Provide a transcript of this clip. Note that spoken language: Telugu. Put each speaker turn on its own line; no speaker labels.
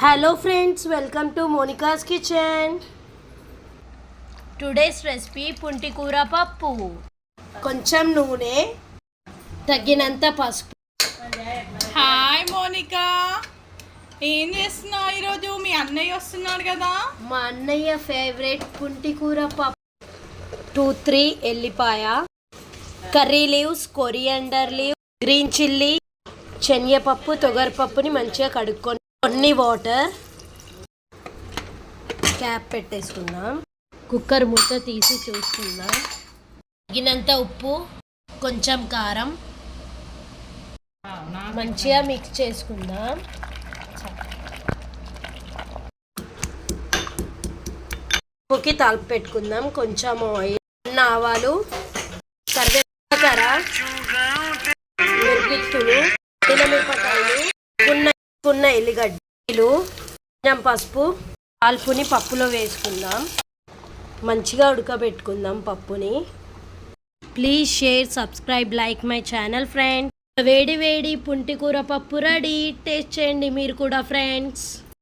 Hello friends, welcome to Monica's kitchen. Today's recipe పుంటి కూర పప్పు. కొంచెం నూనె, తగినంత పసుపు.
హాయ్ మోనికా, ఏం చేస్తున్నావు ఈరోజు? మీ అన్నయ్య వస్తున్నాడు కదా.
మా అన్నయ్య ఫేవరెట్ పుంటి కూర పప్పు. 2-3 ఎల్లిపాయ, curry leaves, coriander leave, green chilli, శనగపప్పు, తొగరపప్పుని మంచిగా కడుక్కొని కొన్ని వాటర్, క్యాప్ పెట్టేసుకుందాం. కుక్కర్ మూత తీసి చూసుకుందాం. తగినంత ఉప్పు, కొంచెం కారం, మంచిగా మిక్స్ చేసుకుందాం. ఉప్పుకి తాలింపు పెట్టుకుందాం. కొంచెం ఆయిల్, ఆవాలు, కరివేపాకు, మిరపకాయలు, మిరపకాయలు, ఉన్న ఎల్లిగడ్డలు, కొంచెం పసుపు, తాలింపుని పప్పులో వేసుకుందాం. మంచిగా ఉడకబెట్టుకుందాం పప్పుని. Please share, subscribe, like my channel friends. వేడి వేడి పుంటి కూర పప్పు రెడీ. టేస్ట్ చేయండి మీరు కూడా ఫ్రెండ్స్.